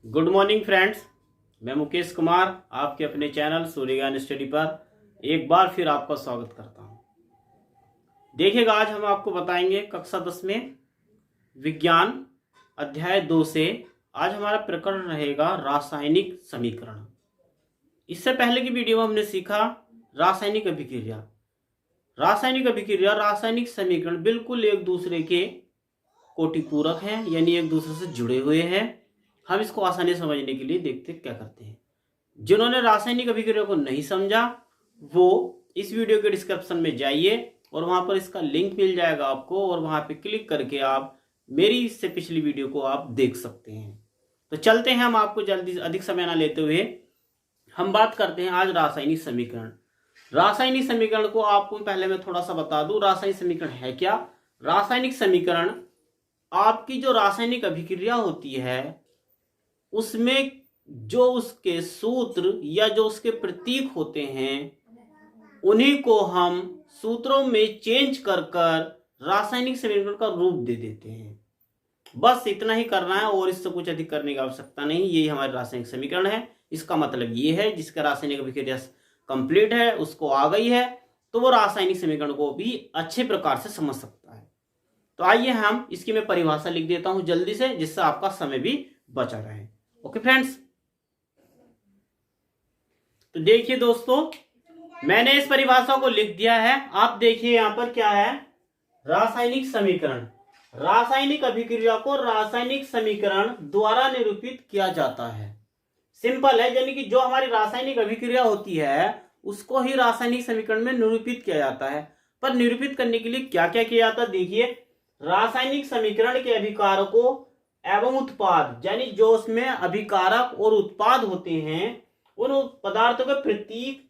Good morning friends. मैं मुकेश कुमार आपके अपने चैनल सूर्यज्ञान स्टडी पर एक बार फिर आपका स्वागत करता हूं। देखिएगा, आज हम आपको बताएंगे कक्षा 10 में विज्ञान अध्याय 2 से आज हमारा प्रकरण रहेगा रासायनिक समीकरण। इससे पहले की वीडियो में हमने सीखा रासायनिक अभिक्रिया। रासायनिक समीकरण बिल्कुल एक दूसरे के कोटिपूरक हैं, यानी एक दूसरे से जुड़े हुए हैं। हम इसको आसानी से समझने के लिए देखते क्या करते हैं। जिन्होंने रासायनिक अभिक्रिया को नहीं समझा वो इस वीडियो के डिस्क्रिप्शन में जाइए और वहां पर इसका लिंक मिल जाएगा आपको, और वहां पे क्लिक करके आप मेरी इससे पिछली वीडियो को आप देख सकते हैं। तो चलते हैं, हम आपको जल्दी अधिक समय ना लेते हुए हम बात करते हैं आज रासायनिक समीकरण। रासायनिक समीकरण को आपको पहले मैं थोड़ा सा बता दूं, रासायनिक समीकरण है क्या। रासायनिक समीकरण आपकी जो रासायनिक अभिक्रिया होती है उसमें जो उसके सूत्र या जो उसके प्रतीक होते हैं उन्हीं को हम सूत्रों में चेंज कर रासायनिक समीकरण का रूप दे देते हैं। बस इतना ही करना है और इससे कुछ अधिक करने की आवश्यकता नहीं। यही हमारे रासायनिक समीकरण है। इसका मतलब ये है जिसका रासायनिक अभिक्रिया कंप्लीट है, उसको आ गई है, तो वो रासायनिक समीकरण को भी अच्छे प्रकार से समझ सकता है। तो आइए हम इसकी मैं परिभाषा लिख देता हूं जल्दी से, जिससे आपका समय भी बचा रहे। ओके फ्रेंड्स, तो देखिए दोस्तों, मैंने इस परिभाषा को लिख दिया है। आप देखिए यहां पर क्या है, रासायनिक समीकरण। रासायनिक अभिक्रिया को रासायनिक समीकरण द्वारा निरूपित किया जाता है। सिंपल है, यानी कि जो हमारी रासायनिक अभिक्रिया होती है उसको ही रासायनिक समीकरण में निरूपित किया जाता है। पर निरूपित करने के लिए क्या क्या किया जाता है, देखिए, रासायनिक समीकरण के अभिकारकों एवं उत्पाद, यानी जो उसमें अभिकारक और उत्पाद होते हैं उन पदार्थों के प्रतीक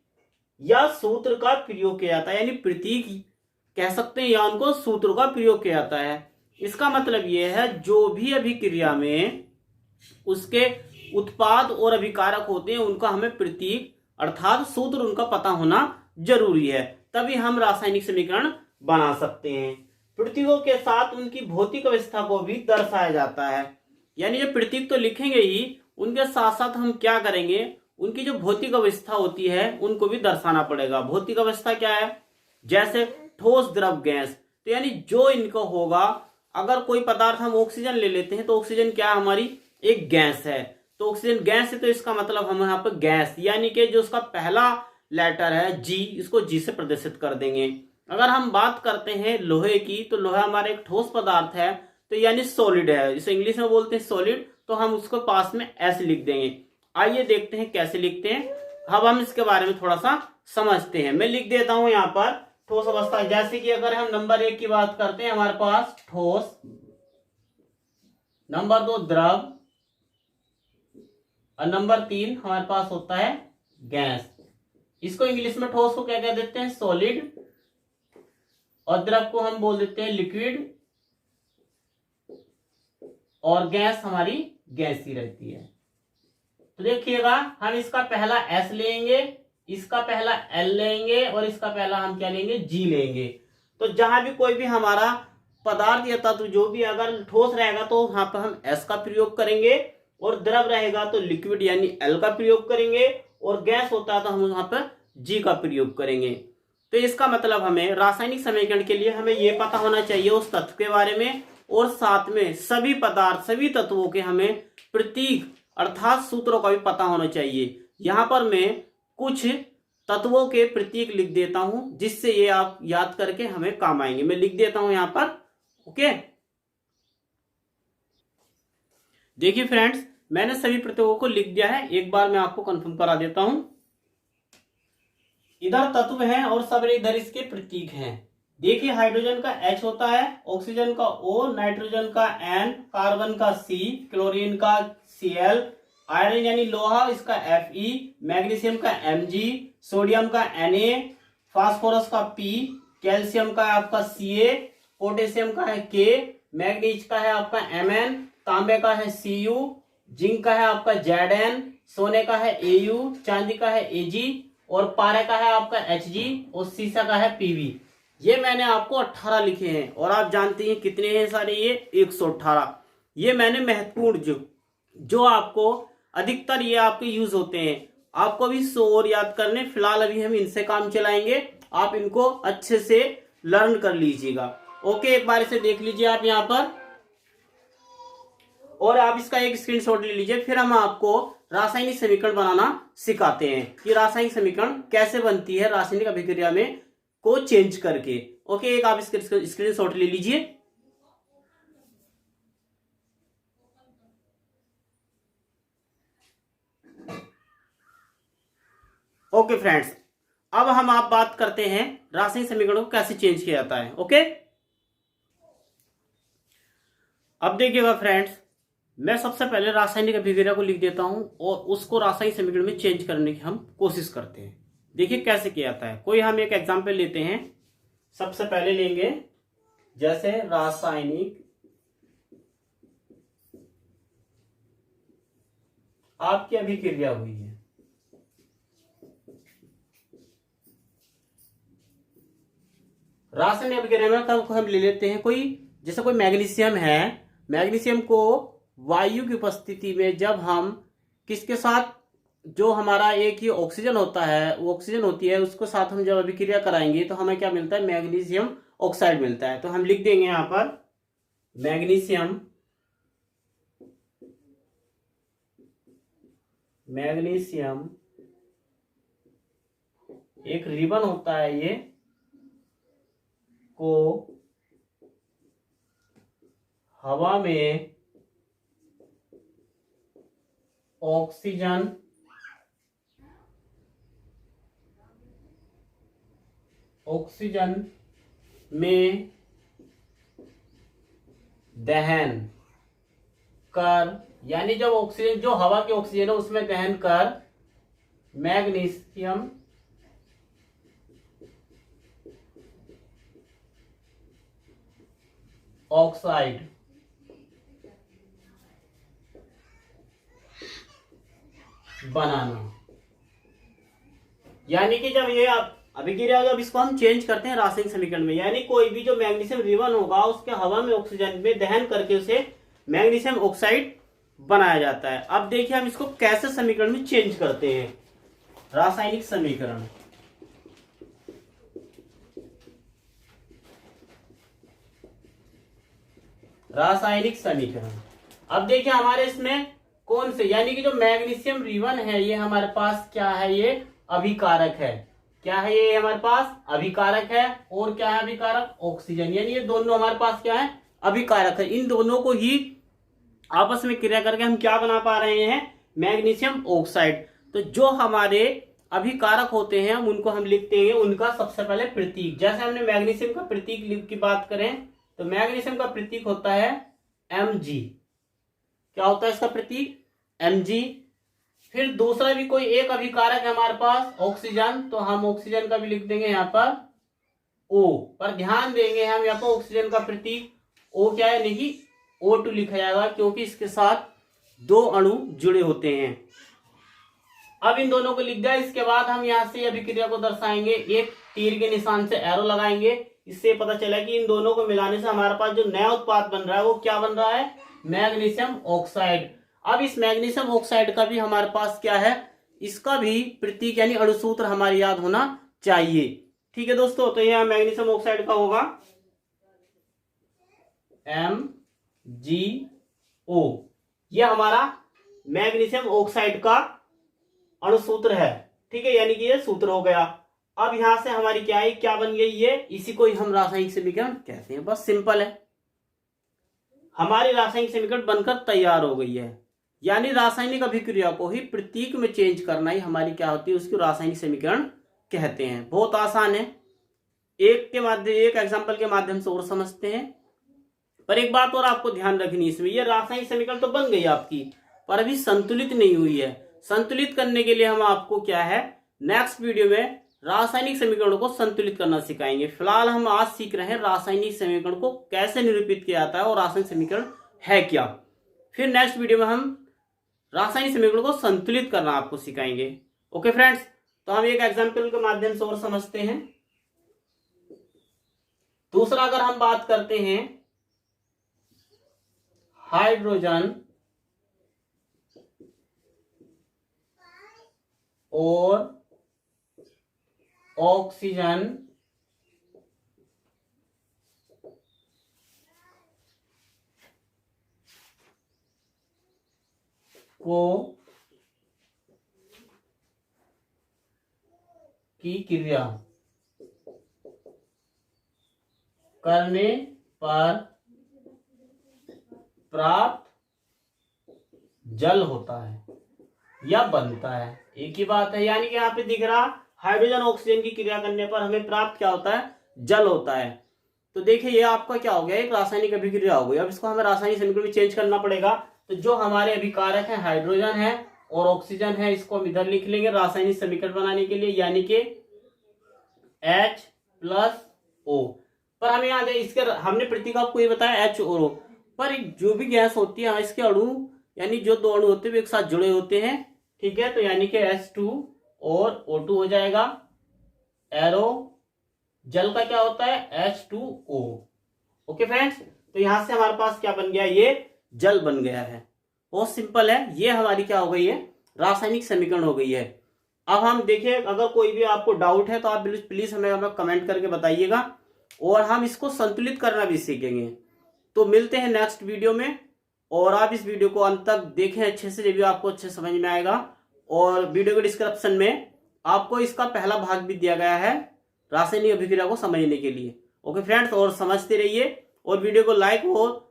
या सूत्र का प्रयोग किया जाता है। यानी प्रतीक कह सकते हैं या उनको सूत्र का प्रयोग किया जाता है। इसका मतलब यह है जो भी अभिक्रिया में उसके उत्पाद और अभिकारक होते हैं उनका हमें प्रतीक अर्थात सूत्र उनका पता होना जरूरी है, तभी हम रासायनिक समीकरण बना सकते हैं। प्रतीकों के साथ उनकी भौतिक अवस्था को भी दर्शाया जाता है। यानी जो प्रतीक तो लिखेंगे ही, उनके साथ साथ हम क्या करेंगे, उनकी जो भौतिक अवस्था होती है उनको भी दर्शाना पड़ेगा। भौतिक अवस्था क्या है, जैसे ठोस, द्रव, गैस। तो यानी जो इनको होगा, अगर कोई पदार्थ हम ऑक्सीजन ले लेते हैं तो ऑक्सीजन क्या है, हमारी एक गैस है। तो ऑक्सीजन गैस है, तो इसका मतलब हम यहाँ पर गैस, यानी कि जो उसका पहला लेटर है जी, इसको जी से प्रदर्शित कर देंगे। अगर हम बात करते हैं लोहे की, तो लोहा हमारा एक ठोस पदार्थ है, तो यानी सॉलिड है, इसे इंग्लिश में बोलते हैं सॉलिड, तो हम उसको पास में ऐसे लिख देंगे। आइए देखते हैं कैसे लिखते हैं। अब हम इसके बारे में थोड़ा सा समझते हैं। मैं लिख देता हूं यहाँ पर ठोस अवस्था। जैसे कि अगर हम नंबर 1 की बात करते हैं, हमारे पास ठोस, नंबर 2 द्रव, और नंबर 3 हमारे पास होता है गैस। इसको इंग्लिश में ठोस को क्या कह देते हैं, सॉलिड, और द्रव को हम बोल देते हैं लिक्विड, और गैस हमारी गैस ही रहती है। तो देखिएगा, हम इसका पहला S लेंगे, इसका पहला L लेंगे, और इसका पहला हम क्या लेंगे, G लेंगे। तो जहां भी कोई भी हमारा पदार्थ या तत्व जो भी अगर ठोस रहेगा तो वहां पर हम S का प्रयोग करेंगे, और द्रव रहेगा तो लिक्विड यानी L का प्रयोग करेंगे, और गैस होता है तो हम वहां पर G का प्रयोग करेंगे। तो इसका मतलब हमें रासायनिक समीकरण के लिए हमें यह पता होना चाहिए उस तत्व के बारे में, और साथ में सभी पदार्थ, सभी तत्वों के हमें प्रतीक अर्थात सूत्रों का भी पता होना चाहिए। यहां पर मैं कुछ तत्वों के प्रतीक लिख देता हूं जिससे ये आप याद करके हमें काम आएंगे। मैं लिख देता हूं यहां पर। ओके, देखिए फ्रेंड्स, मैंने सभी प्रतीकों को लिख दिया है। एक बार मैं आपको कंफर्म करा देता हूं। इधर तत्व हैं और सब इधर इसके प्रतीक हैं। देखिए, हाइड्रोजन का H होता है, ऑक्सीजन का O, नाइट्रोजन का N, कार्बन का C, क्लोरीन का Cl, आयरन यानी लोहा इसका Fe, मैग्नीशियम का Mg, सोडियम का Na, फास्फोरस का P, कैल्शियम का है आपका Ca, पोटेशियम का है K, मैग्नीज का है आपका Mn, तांबे का है Cu, जिंक का है आपका Zn, सोने का है Au, चांदी का है Ag, और पारे का है आपका Hg, और सीसा का है Pv। ये मैंने आपको 18 लिखे हैं, और आप जानते हैं कितने हैं सारे, ये 118। ये मैंने महत्वपूर्ण जो जो आपको अधिकतर ये आपके यूज होते हैं। आपको भी 100 और याद करने, फिलहाल अभी हम इनसे काम चलाएंगे, आप इनको अच्छे से लर्न कर लीजिएगा। ओके, एक बार इसे देख लीजिए आप यहाँ पर, और आप इसका एक स्क्रीनशॉट ले लीजिए। फिर हम आपको रासायनिक समीकरण बनाना सिखाते हैं कि रासायनिक समीकरण कैसे बनती है रासायनिक अभिक्रिया में को चेंज करके। ओके, एक आप स्क्रीनशॉट ले लीजिए। ओके फ्रेंड्स, अब हम आप बात करते हैं रासायनिक समीकरणों को कैसे चेंज किया जाता है। ओके, अब देखिएगा फ्रेंड्स, मैं सबसे पहले रासायनिक अभिक्रिया को लिख देता हूं और उसको रासायनिक समीकरण में चेंज करने की हम कोशिश करते हैं। देखिए कैसे किया जाता है। कोई हम एक एग्जांपल लेते हैं। सबसे पहले लेंगे जैसे रासायनिक आपकी अभिक्रिया हुई है, रासायनिक अभिक्रिया में तब हम ले लेते हैं कोई, जैसे कोई मैग्नीशियम है, मैग्नीशियम को वायु की उपस्थिति में जब हम किसके साथ, जो हमारा एक ही ऑक्सीजन होता है, वो ऑक्सीजन होती है, उसको साथ हम जब अभिक्रिया कराएंगे तो हमें क्या मिलता है, मैग्नीशियम ऑक्साइड मिलता है। तो हम लिख देंगे यहां पर मैग्नीशियम, मैग्नीशियम एक रिबन होता है ये, को हवा में ऑक्सीजन में दहन कर, यानी जब ऑक्सीजन, जो हवा की ऑक्सीजन है उसमें दहन कर मैग्नीशियम ऑक्साइड बनाना। यानी कि जब ये अभिक्रिया, जब इसको हम चेंज करते हैं रासायनिक समीकरण में, यानी कोई भी जो मैग्नीशियम रिबन होगा उसके हवा में ऑक्सीजन में दहन करके उसे मैग्नीशियम ऑक्साइड बनाया जाता है। अब देखिए हम इसको कैसे समीकरण में चेंज करते हैं। रासायनिक समीकरण, रासायनिक समीकरण। अब देखिए हमारे इसमें कौन से, यानी कि जो मैग्नीशियम रिबन है ये हमारे पास क्या है, ये अभिकारक है। क्या है ये हमारे पास, अभिकारक है। और क्या है अभिकारक, ऑक्सीजन, यानी ये दोनों हमारे पास क्या है, अभिकारक है। इन दोनों को ही आपस में क्रिया करके हम क्या बना पा रहे हैं, मैग्नीशियम ऑक्साइड। तो जो हमारे अभिकारक होते हैं उनको हम लिखते हैं उनका सबसे पहले प्रतीक। जैसे हमने मैग्नीशियम का प्रतीक की बात करें तो मैग्नीशियम का प्रतीक होता है Mg। क्या होता है इसका प्रतीक, Mg। फिर दूसरा भी कोई एक अभिकारक है हमारे पास, ऑक्सीजन, तो हम ऑक्सीजन का भी लिख देंगे यहाँ पर O। पर ध्यान देंगे हम यहाँ पर ऑक्सीजन का प्रतीक O क्या है, नहीं O2 लिखा जाएगा, क्योंकि इसके साथ दो अणु जुड़े होते हैं। अब इन दोनों को लिख दिया। इसके बाद हम यहाँ से अभिक्रिया को दर्शाएंगे, एक तीर के निशान से एरो लगाएंगे। इससे पता चला कि इन दोनों को मिलाने से हमारे पास जो नया उत्पाद बन रहा है वो क्या बन रहा है, मैग्नीशियम ऑक्साइड। अब इस मैग्नीशियम ऑक्साइड का भी हमारे पास क्या है, इसका भी प्रतीक यानी अणुसूत्र हमारे याद होना चाहिए। ठीक है दोस्तों, तो यह मैग्नीशियम ऑक्साइड का होगा MgO। यह हमारा मैग्नीशियम ऑक्साइड का अणुसूत्र है। ठीक है, यानी कि ये सूत्र हो गया। अब यहां से हमारी क्या है, क्या बन गई ये, इसी को ही हम रासायनिक समीकरण कहते हैं। बस सिंपल है, हमारी रासायनिक समीकरण बनकर तैयार हो गई है। यानी रासायनिक अभिक्रिया को ही प्रतीक में चेंज करना ही हमारी क्या होती है, उसकी रासायनिक समीकरण कहते हैं। बहुत आसान है, एक एग्जाम्पल के माध्यम से और समझते हैं। पर एक बात और आपको ध्यान रखनी इसमें, ये रासायनिक समीकरण तो बन गई आपकी, पर अभी संतुलित नहीं हुई है। संतुलित करने के लिए हम आपको क्या है, नेक्स्ट वीडियो में रासायनिक समीकरणों को संतुलित करना सिखाएंगे। फिलहाल हम आज सीख रहे हैं रासायनिक समीकरण को कैसे निरूपित किया जाता है और रासायनिक समीकरण है क्या। फिर नेक्स्ट वीडियो में हम रासायनिक समीकरण को संतुलित करना आपको सिखाएंगे। ओके फ्रेंड्स, तो हम एक एग्जाम्पल के माध्यम से और समझते हैं। दूसरा अगर हम बात करते हैं हाइड्रोजन और ऑक्सीजन को की क्रिया करने पर प्राप्त जल होता है या बनता है। एक ही बात है, यानी कि यहाँ पे दिख रहा हाइड्रोजन ऑक्सीजन की क्रिया करने पर हमें प्राप्त क्या होता है, जल होता है। तो देखिए ये आपका क्या हो गया, एक रासायनिक अभिक्रिया हो गई। अब इसको हमें रासायनिक समीकरण में चेंज करना पड़ेगा। तो जो हमारे अभिकारक है हाइड्रोजन है और ऑक्सीजन है, इसको हम इधर लिख लेंगे रासायनिक समीकरण बनाने के लिए, यानी कि H+O। पर हमें याद है इसके हमने प्रतीक आपको ये बताया H और O, पर जो भी गैस होती है इसके अणु यानी जो दो अणु होते हैं एक साथ जुड़े होते हैं, ठीक है। तो यानी कि H2 और O2 हो जाएगा। एरो जल का क्या होता है H2O। ओके फ्रेंड्स, तो यहां से हमारे पास क्या बन गया, ये जल बन गया है। बहुत सिंपल है, ये हमारी क्या हो गई है, रासायनिक समीकरण हो गई है। अब हम देखिए अगर कोई भी आपको डाउट है तो आप प्लीज हमें कमेंट करके बताइएगा और हम इसको संतुलित करना भी सीखेंगे। तो मिलते हैं नेक्स्ट वीडियो में, और आप इस वीडियो को अंत तक देखें अच्छे से, जब भी आपको अच्छे समझ में आएगा। और वीडियो के डिस्क्रिप्शन में आपको इसका पहला भाग भी दिया गया है रासायनिक अभिक्रिया को समझने के लिए। ओके फ्रेंड्स, और समझते रहिए और वीडियो को लाइक और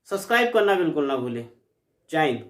सब्सक्राइब करना बिल्कुल ना भूलें। जय हिंद।